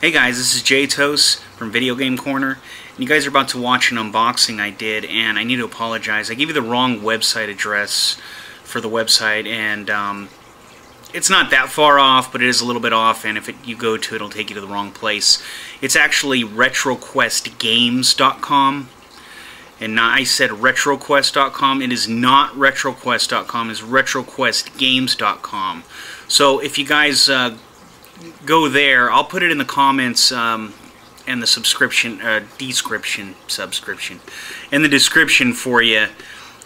Hey guys, this is J-Tos from Video Game Corner, and you guys are about to watch an unboxing I did, and I need to apologize. I gave you the wrong website address for the website, and it's not that far off, but it is a little bit off, and if you go to it, it'll take you to the wrong place. It's actually retroquestgames.com, and I said retroquest.com. It is not retroquest.com, it's retroquestgames.com. So if you guys go there, I'll put it in the comments and the subscription in the description for you,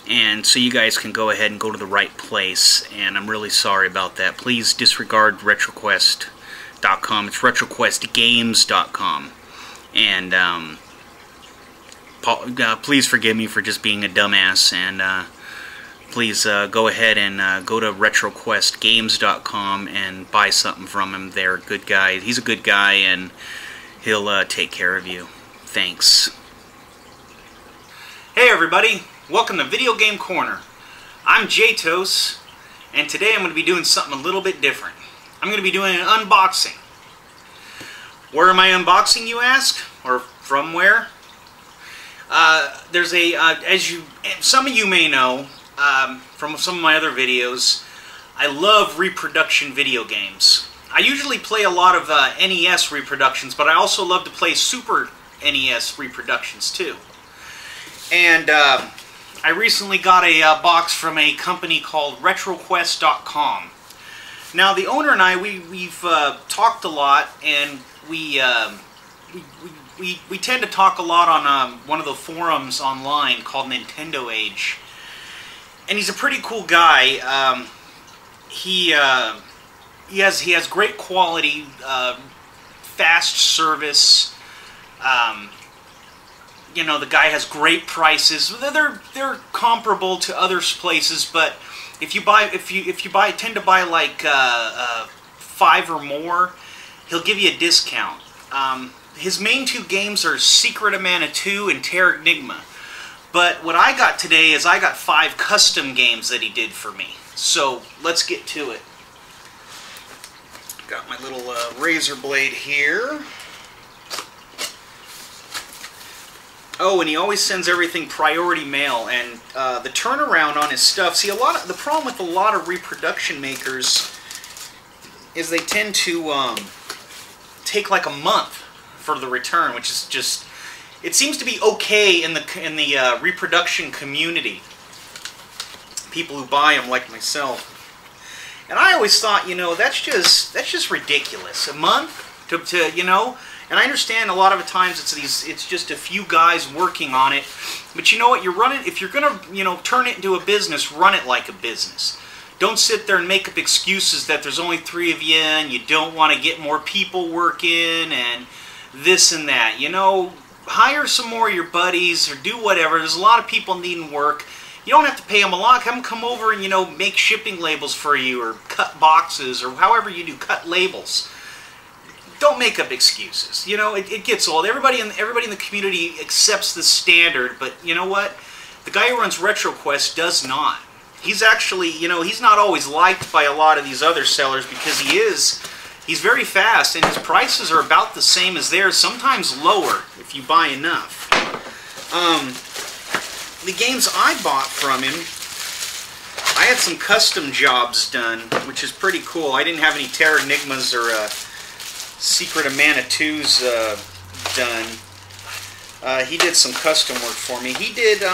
and so you guys can go ahead and go to the right place. And I'm really sorry about that. Please disregard retroquest.com. It's retroquestgames.com, and please forgive me for just being a dumbass, and please go ahead and go to retroquestgames.com and buy something from him. They're a good guy. He's a good guy, and he'll take care of you. Thanks. Hey everybody, welcome to Video Game Corner. I'm J-Tos, and today I'm going to be doing something a little bit different. I'm going to be doing an unboxing. Where am I unboxing, you ask? Or from where? There's a, some of you may know, from some of my other videos, I love reproduction video games. I usually play a lot of NES reproductions, but I also love to play Super NES reproductions too. And I recently got a box from a company called Retroquest.com. Now the owner and I, we've talked a lot, and we tend to talk a lot on one of the forums online called Nintendo Age. And he's a pretty cool guy. He has great quality, fast service. You know, the guy has great prices. They're comparable to other places, but if you tend to buy like 5 or more, he'll give you a discount. His main 2 games are Secret of Mana 2 and Terranigma. But what I got today is I got 5 custom games that he did for me. So let's get to it. Got my little razor blade here. Oh, and he always sends everything priority mail, and the turnaround on his stuff. See, the problem with a lot of reproduction makers is they tend to take like a month for the return, which is just. It seems to be okay in the reproduction community. People who buy them, like myself. And I always thought, you know, that's just ridiculous. A month to you know. And I understand a lot of the times it's just a few guys working on it. But you know what? If you're gonna, you know, turn it into a business, run it like a business. Don't sit there and make up excuses that there's only 3 of you and you don't want to get more people working and this and that. You know. Hire some more of your buddies or do whatever. There's a lot of people needing work. You don't have to pay them a lot. Have them come over and, you know, make shipping labels for you or cut boxes or however you do, cut labels. Don't make up excuses. You know, it gets old. Everybody in the community accepts the standard, but you know what? The guy who runs Retroquest does not. He's actually, you know, he's not always liked by a lot of these other sellers because he's very fast, and his prices are about the same as theirs, sometimes lower if you buy enough. The games I bought from him, I had some custom jobs done, which is pretty cool. I didn't have any Terranigmas or Secret of Mana 2s done. He did some custom work for me. He did,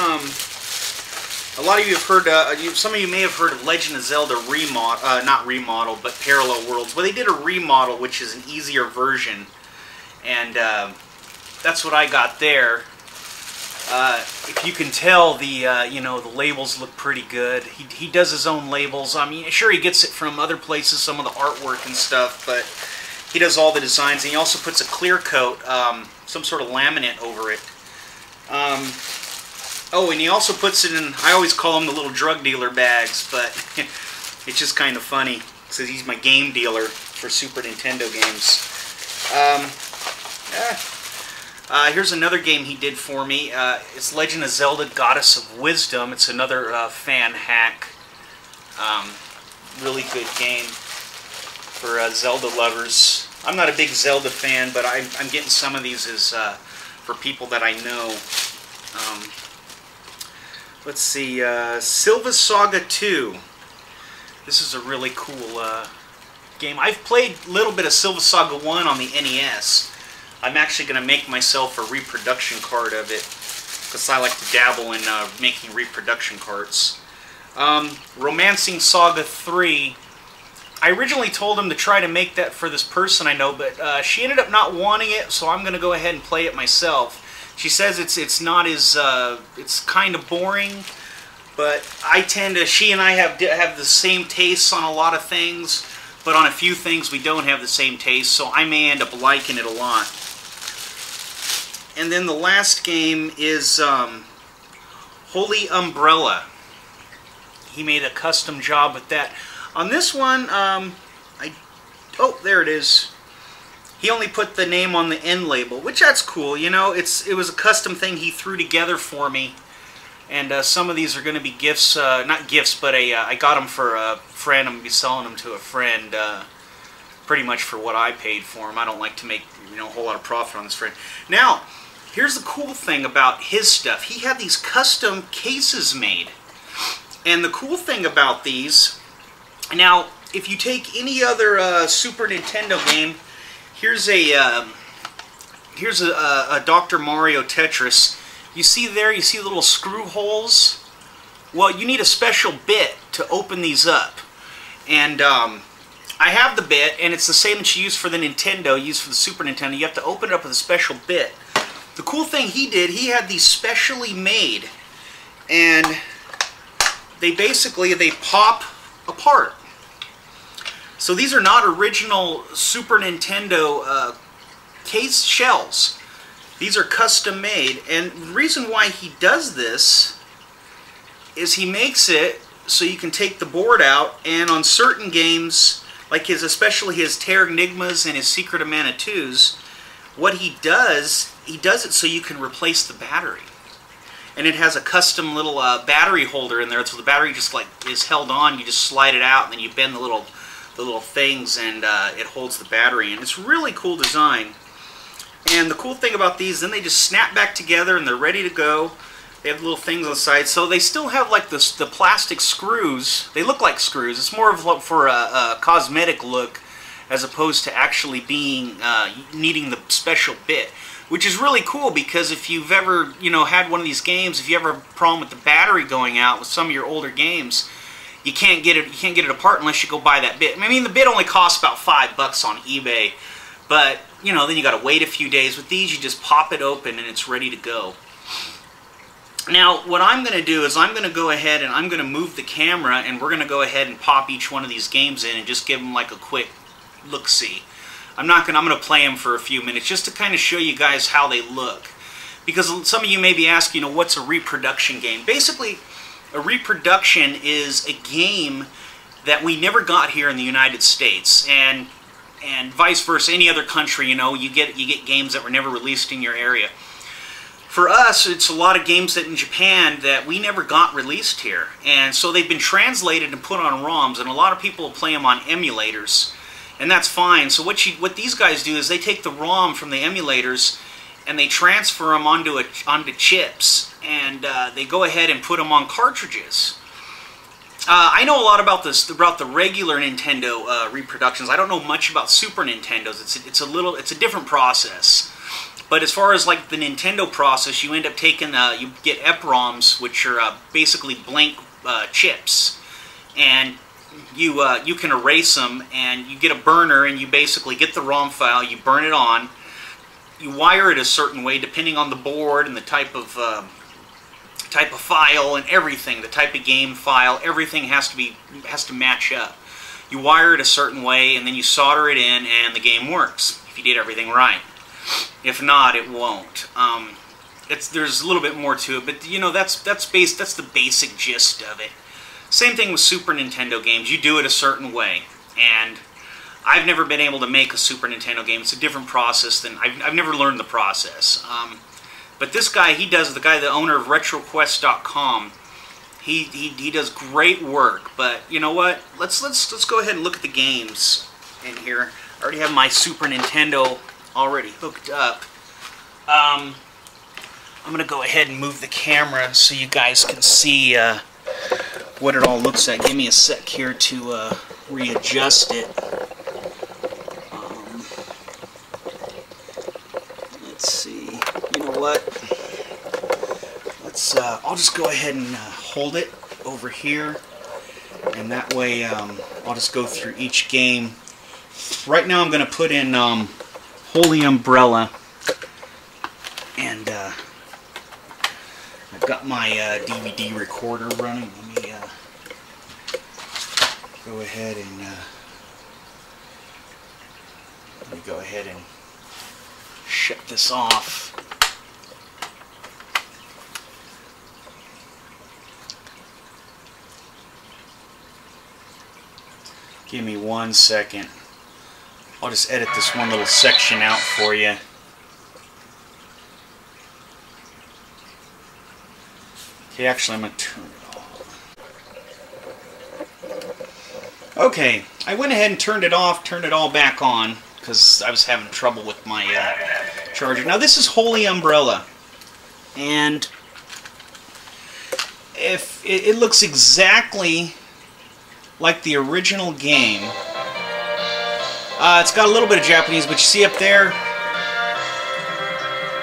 a lot of you have heard, some of you may have heard of Legend of Zelda remodel, not remodel, but Parallel Worlds. Well, they did a remodel, which is an easier version, and that's what I got there. If you can tell, you know, the labels look pretty good. He does his own labels. I mean, sure, he gets it from other places, some of the artwork and stuff, but he does all the designs, and he also puts a clear coat, some sort of laminate over it. Oh, and he also puts it in, I always call them the little drug dealer bags, but it's just kind of funny. Because he's my game dealer for Super Nintendo games. Here's another game he did for me. It's Legend of Zelda Goddess of Wisdom. It's another fan hack. Really good game for Zelda lovers. I'm not a big Zelda fan, but I'm getting some of these as for people that I know. Let's see, Silva Saga 2. This is a really cool game. I've played a little bit of Silva Saga 1 on the NES. I'm actually going to make myself a reproduction cart of it, because I like to dabble in making reproduction carts. Romancing Saga 3. I originally told him to try to make that for this person I know, but she ended up not wanting it, so I'm going to go ahead and play it myself. She says it's not as it's kind of boring, but I tend to. She and I have the same tastes on a lot of things, but on a few things we don't have the same taste. So I may end up liking it a lot. And then the last game is Holy Umbrella. He made a custom job with that. On this one, oh, there it is. He only put the name on the end label, which that's cool. You know, it was a custom thing he threw together for me, and some of these are going to be gifts, not gifts, but I got them for a friend. I'm going to be selling them to a friend, pretty much for what I paid for them. I don't like to make a whole lot of profit on this friend. Now, here's the cool thing about his stuff. He had these custom cases made, and the cool thing about these. Now, if you take any other Super Nintendo game. Here's a Dr. Mario Tetris. You see there, you see the little screw holes? Well, you need a special bit to open these up. And I have the bit, and it's the same that you use for the Nintendo, used for the Super Nintendo. You have to open it up with a special bit. The cool thing he did, he had these specially made, and they pop apart. So these are not original Super Nintendo case shells. These are custom made, and the reason why he does this is he makes it so you can take the board out, and on certain games, like especially his Terranigmas and his Secret of Mana 2s, what he does it so you can replace the battery. And it has a custom little battery holder in there, so the battery just is held on. You just slide it out, and then you bend the little things, and it holds the battery. And it's really cool design. And the cool thing about these, then they just snap back together, and they're ready to go. They have little things on the side, so they still have like the plastic screws. They look like screws. It's more of for a cosmetic look, as opposed to actually being needing the special bit. Which is really cool, because if you've ever had one of these games, if you ever have a problem with the battery going out with some of your older games, you can't get it apart unless you go buy that bit. I mean, the bit only costs about $5 on eBay, but then you got to wait a few days. With these, you just pop it open and it's ready to go. Now, what I'm going to do is I'm going to go ahead and I'm going to move the camera, and we're going to go ahead and pop each one of these games in and just give them like a quick look-see. I'm going to play them for a few minutes just to kind of show you guys how they look. Because some of you may be asking, what's a reproduction game? Basically, a reproduction is a game that we never got here in the United States, and vice versa. Any other country, you get games that were never released in your area. For us, it's a lot of games that in Japan that we never got released here, and so they've been translated and put on ROMs, and a lot of people play them on emulators, and that's fine. So what these guys do is they take the ROM from the emulators and they transfer them onto chips, and they go ahead and put them on cartridges. I know a lot about the regular Nintendo reproductions. I don't know much about Super Nintendos. It's a different process. But as far as like the Nintendo process, you end up taking you get EPROMs, which are basically blank chips, and you can erase them, and you get a burner, and you basically get the ROM file, you burn it on. You wire it a certain way depending on the board and the type of file and everything, the type of game file. Everything has to match up. You wire it a certain way, and then you solder it in, and the game works if you did everything right. If not, it won't. There's a little bit more to it, but that's the basic gist of it. Same thing with Super Nintendo games. You do it a certain way, and I've never been able to make a Super Nintendo game. It's a different process than I've never learned the process. But this guy, the owner of Retroquest.com, he does great work. But you know what? Let's go ahead and look at the games in here. I already have my Super Nintendo already hooked up. I'm going to go ahead and move the camera so you guys can see what it all looks like. Give me a sec here to readjust it. Let's see. You know what? I'll just go ahead and hold it over here, and that way I'll just go through each game. Right now I'm going to put in Holy Umbrella, and I've got my DVD recorder running. Let me go ahead and shut this off. Give me 1 second. I'll just edit this one little section out for you. Okay, actually I'm going to turn it off. Okay, I went ahead and turned it off, turned it all back on, because I was having trouble with my charger. Now this is Holy Umbrella, and if it looks exactly like the original game. It's got a little bit of Japanese, but you see up there,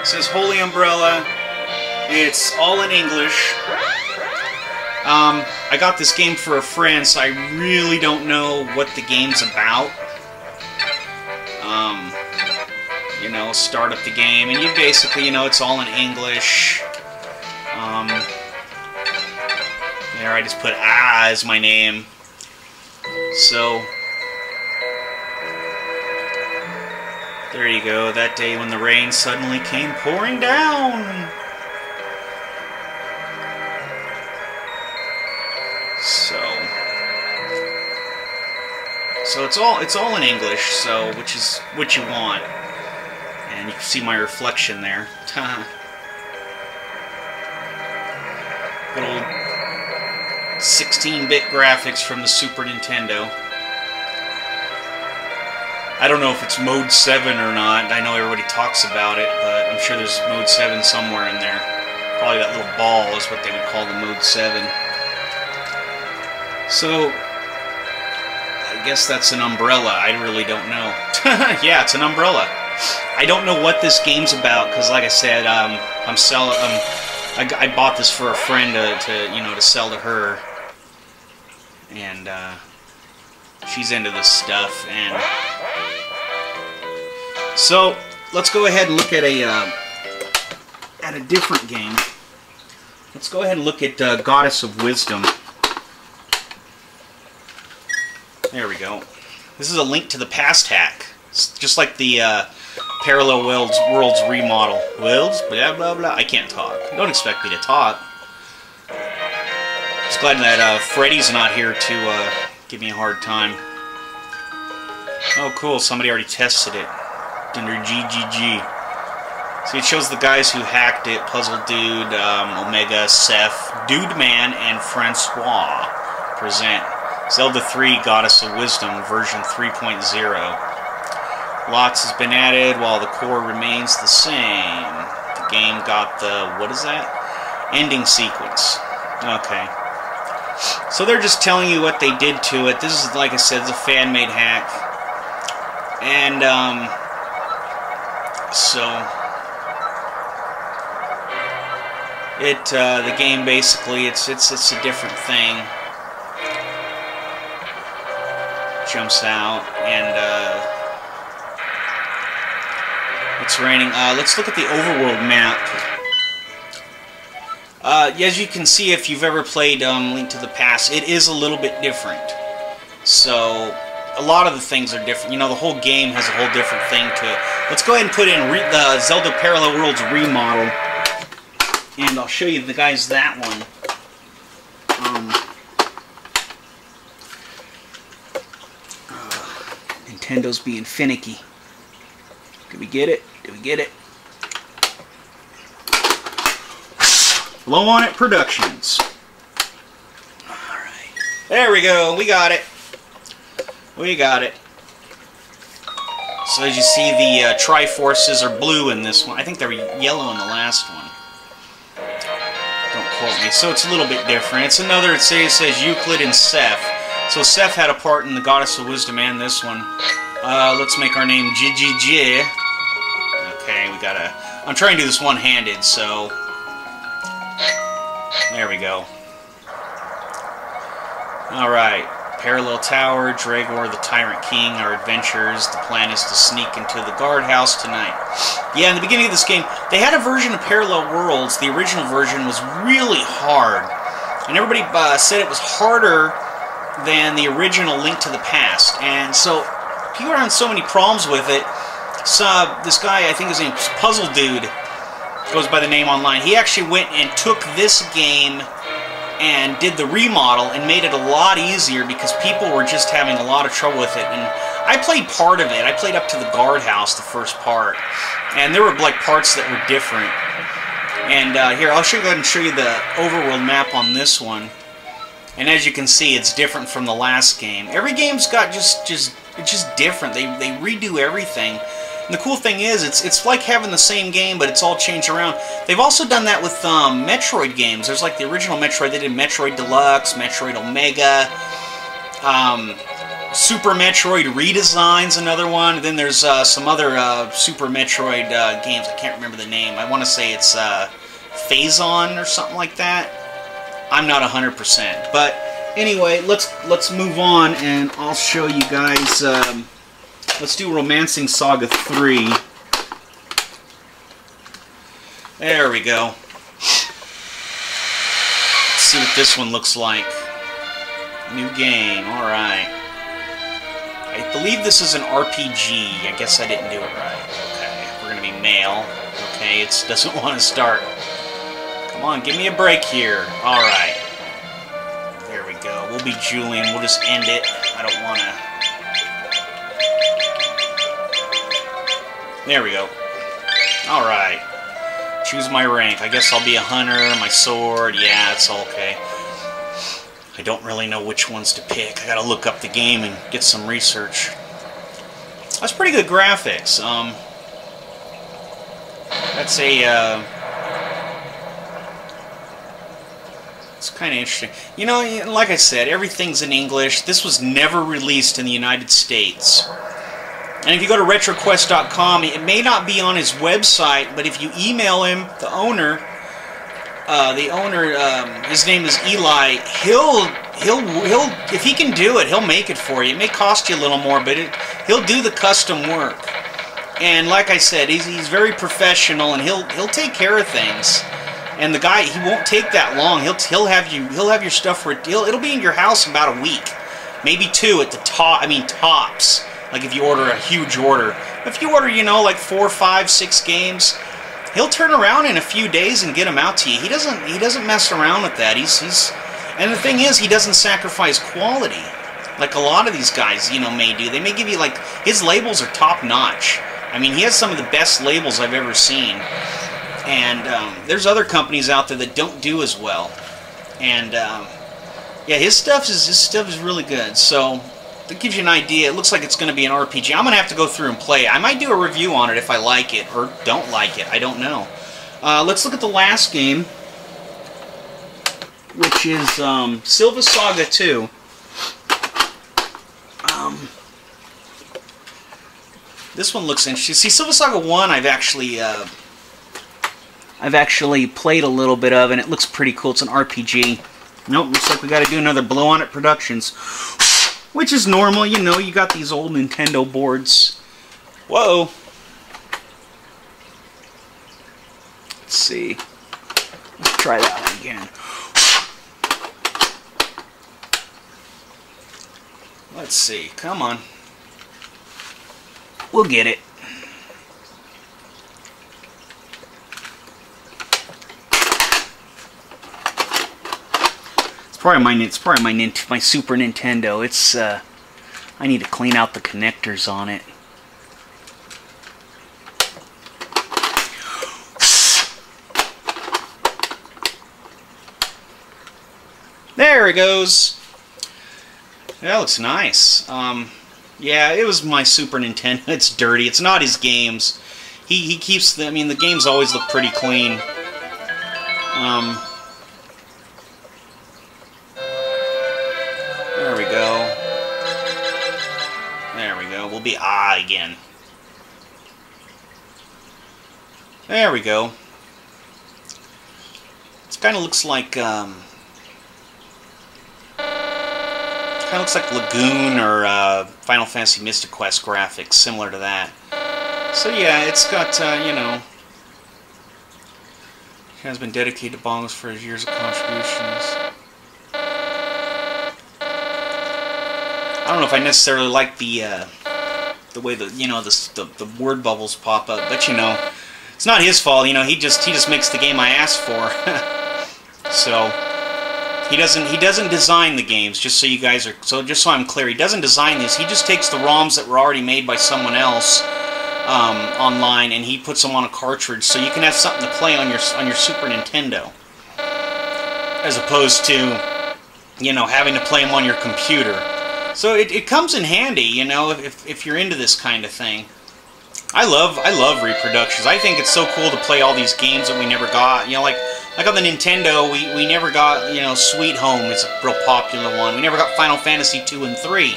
it says Holy Umbrella. It's all in English. I got this game for a friend, so I really don't know what the game's about. You know, start up the game, and you basically, you know, it's all in English. There, I just put as my name. So, there you go, that day when the rain suddenly came pouring down. So it's all in English, so which is what you want. And you can see my reflection there. Good old 16-bit graphics from the Super Nintendo. I don't know if it's Mode 7 or not. I know everybody talks about it, but I'm sure there's Mode 7 somewhere in there. Probably that little ball is what they would call the Mode 7. So, I guess that's an umbrella. I really don't know. Yeah, it's an umbrella. I don't know what this game's about, because like I said, I bought this for a friend to sell to her, and she's into this stuff. And so let's go ahead and look at a different game. Let's go ahead and look at Goddess of Wisdom. There we go. This is a Link to the Past hack. It's just like the Parallel Worlds remodel. Worlds? Blah, blah, blah. I can't talk. Don't expect me to talk. Just glad that Freddy's not here to give me a hard time. Oh, cool. Somebody already tested it. Under GGG. See, it shows the guys who hacked it. Puzzle Dude, Omega, Seth, Dude Man, and Francois present Zelda 3 Goddess of Wisdom version 3.0. Lots has been added while the core remains the same. The game got the, what is that? Ending sequence. Okay. So they're just telling you what they did to it. This is, like I said, it's a fan-made hack. And, so the game basically, it's a different thing. Jumps out, and it's raining. Let's look at the overworld map. As you can see, if you've ever played Link to the Past, it is a little bit different. So a lot of the things are different. You know, the whole game has a whole different thing to it. Let's go ahead and put in the Zelda Parallel Worlds remodel, and I'll show you the guys that one. Nintendo's being finicky. Did we get it? Did we get it? Blow on It Productions. Alright. There we go. We got it. We got it. So as you see, the Triforces are blue in this one. I think they were yellow in the last one. Don't quote me. So it's a little bit different. It's another, it says Euclid and Seth. So Seth had a part in the Goddess of Wisdom and this one. Let's make our name J. Okay, we gotta... I'm trying to do this one-handed, so... There we go. Alright. Parallel Tower, Dragor, the Tyrant King, our adventures. The plan is to sneak into the guardhouse tonight. Yeah, in the beginning of this game, they had a version of Parallel Worlds. The original version was really hard. And everybody said it was harder than the original Link to the Past. And so, people are having so many problems with it. So, this guy, I think his name's Puzzle Dude, goes by the name online. He actually went and took this game and did the remodel and made it a lot easier because people were just having a lot of trouble with it. And I played part of it. I played up to the guardhouse, the first part. And there were like parts that were different. And here, I'll go ahead and show you the overworld map on this one. And as you can see, it's different from the last game. Every game's got it's just different. They redo everything. And the cool thing is, it's like having the same game, but it's all changed around. They've also done that with Metroid games. There's like the original Metroid. They did Metroid Deluxe, Metroid Omega, Super Metroid Redesigns, another one. And then there's some other Super Metroid games. I can't remember the name. I want to say it's Phazon or something like that. I'm not 100%. But anyway, let's move on, and I'll show you guys... let's do Romancing Saga 3. There we go. Let's see what this one looks like. New game, alright. I believe this is an RPG. I guess I didn't do it right. Okay, we're going to be male. Okay, it doesn't want to start. Come on, give me a break here. Alright. There we go. We'll be Julian. We'll just end it. I don't want to... There we go. Alright. Choose my rank. I guess I'll be a hunter, my sword. Yeah, it's okay. I don't really know which ones to pick. I gotta look up the game and get some research. That's pretty good graphics. That's a... It's kind of interesting. You know, like I said, everything's in English. This was never released in the United States. And if you go to Retroquest.com, it may not be on his website, but if you email him, the owner, his name is Eli. He'll if he can do it, he'll make it for you. It may cost you a little more, but he'll do the custom work. And like I said, he's very professional, and he'll take care of things. And the guy, he won't take that long. He'll have your stuff for it'll be in your house in about a week, maybe 2 at the top. I mean tops. Like if you order a huge order. If you order, you know, like 4, 5, 6 games, he'll turn around in a few days and get them out to you. He doesn't mess around with that. And the thing is, he doesn't sacrifice quality like a lot of these guys, you know, may do. They may give you like his labels are top notch. I mean, he has some of the best labels I've ever seen. And there's other companies out there that don't do as well. And yeah, his stuff is really good. So. That gives you an idea. It looks like it's going to be an RPG. I'm going to have to go through and play it. I might do a review on it if I like it or don't like it. I don't know. Let's look at the last game, which is Silva Saga 2. This one looks interesting. See, Silva Saga 1 I've actually played a little bit of, and it looks pretty cool. It's an RPG. Nope, looks like we got to do another Blow On It Productions. Which is normal, you know, you got these old Nintendo boards. Whoa. Let's see. Let's try that one again. Let's see. Come on. We'll get it. It's probably my Super Nintendo. It's I need to clean out the connectors on it. There it goes. That looks nice. Yeah, it was my Super Nintendo. It's dirty. It's not his games. He keeps the... I mean, the games always look pretty clean. There we go. There we go. We'll be again. There we go. It kind of looks like kind of looks like Lagoon or Final Fantasy Mystic Quest graphics, similar to that. So yeah, it's got you know, he has been dedicated to Bongos for his years of contributions. I don't know if I necessarily like the way that, you know, the word bubbles pop up, but you know, it's not his fault. You know, he just makes the game I asked for. So he doesn't design the games. Just so you guys are just so I'm clear, he doesn't design these. He just takes the ROMs that were already made by someone else online, and he puts them on a cartridge, so you can have something to play on your Super Nintendo, as opposed to, you know, having to play them on your computer. So it comes in handy, you know, if you're into this kind of thing. I love Reproductions. I think it's so cool to play all these games that we never got. You know, like on the Nintendo, we never got, you know, Sweet Home. It's a real popular one. We never got Final Fantasy 2 and 3,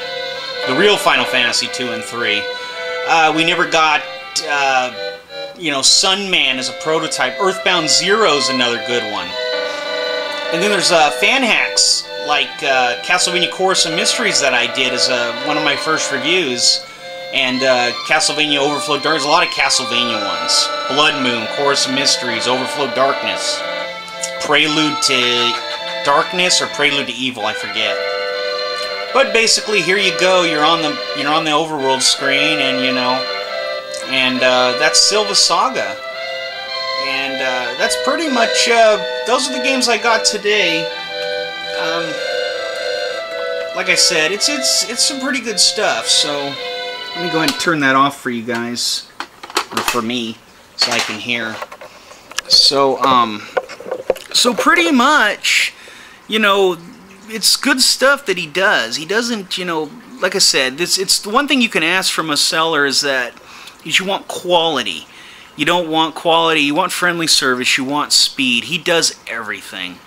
the real Final Fantasy 2 and 3. We never got, you know, Sunman as a prototype. Earthbound Zero is another good one. And then there's fan hacks, like Castlevania Chorus of Mysteries that I did as one of my first reviews, and Castlevania Overflow Dark. There's a lot of Castlevania ones. Blood Moon, Chorus of Mysteries, Overflow Darkness, Prelude to Darkness or Prelude to Evil, I forget. But basically, here you go. You're on the Overworld screen, and you know, and that's Silva Saga. And that's pretty much, those are the games I got today. Like I said, it's some pretty good stuff, so let me go ahead and turn that off for you guys, or for me, so I can hear. So, so pretty much, you know, it's good stuff that he does. He doesn't, you know, like I said, it's the one thing you can ask from a seller is you want quality. You don't want quality, you want friendly service, you want speed. He does everything.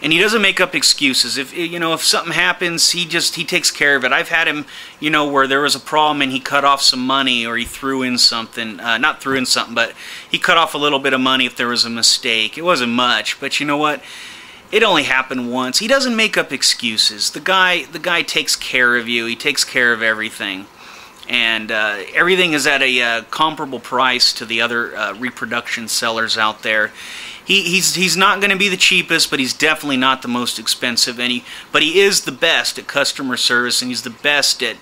And he doesn't make up excuses. If, you know, if something happens, he takes care of it. I've had him, you know, where there was a problem and he cut off some money, or he threw in something, not threw in something, but he cut off a little bit of money if there was a mistake. It wasn't much, but you know what? It only happened once. He doesn't make up excuses. The guy takes care of you. He takes care of everything. And everything is at a comparable price to the other reproduction sellers out there. He's not going to be the cheapest, but he's definitely not the most expensive. But he is the best at customer service, and he's the best at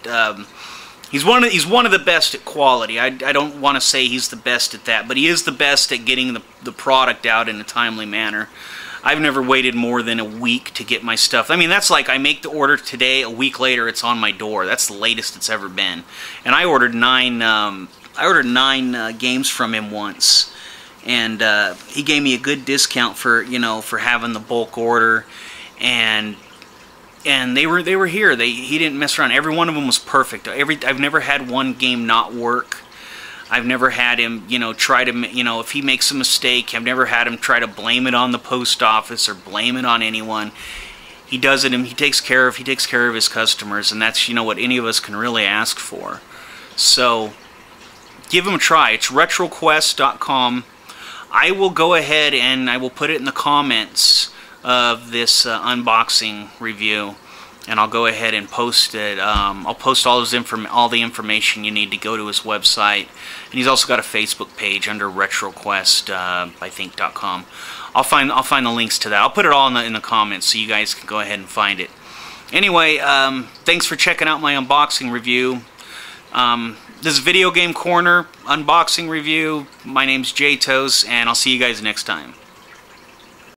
he's one of the best at quality. I don't want to say he's the best at that, but he is the best at getting the product out in a timely manner. I've never waited more than a week to get my stuff. I mean, that's like I make the order today, a week later it's on my door. That's the latest it's ever been. And I ordered nine games from him once, and he gave me a good discount for, you know, for having the bulk order, and they were here. He didn't mess around. Every one of them was perfect. I've never had one game not work. I've never had him, you know, try to, you know, if he makes a mistake, I've never had him try to blame it on the post office or blame it on anyone. He does it, and he takes care of his customers, and that's, you know, what any of us can really ask for. So give him a try. It's retroquest.com. I will go ahead and I will put it in the comments of this unboxing review, and I'll go ahead and post it. I'll post all the information you need to go to his website, and he's also got a Facebook page under Retroquest, I think .com. I'll find the links to that. I'll put it all in the comments so you guys can go ahead and find it. Anyway, thanks for checking out my unboxing review. This is Video Game Corner unboxing review. My name's J-Toes, and I'll see you guys next time.